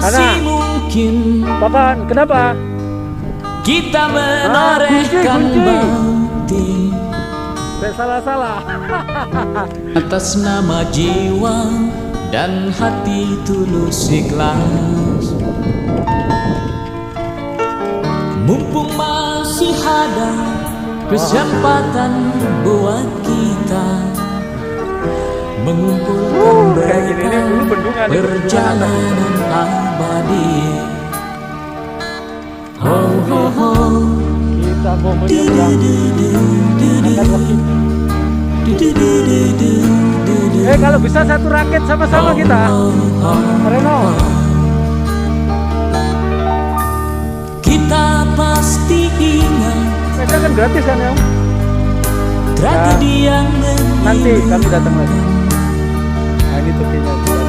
masih mungkin. Papan, kenapa? Kita menorehkan bakti Salah-salah. atas nama jiwa dan hati tulus ikhlas. Mumpung masih ada kesempatan buat kita mengumpulkan Kayak gini nih, dulu bendungan nih, perjalanan abadi. Ho ho ho, Kita momennya berangkat. Kalau bisa satu raket sama-sama kita. Reno. Kita pasti ingat Mereka kan gratis kan, Om? tragedi yang Nanti kami datang lagi. Nah, ini tuh kayaknya.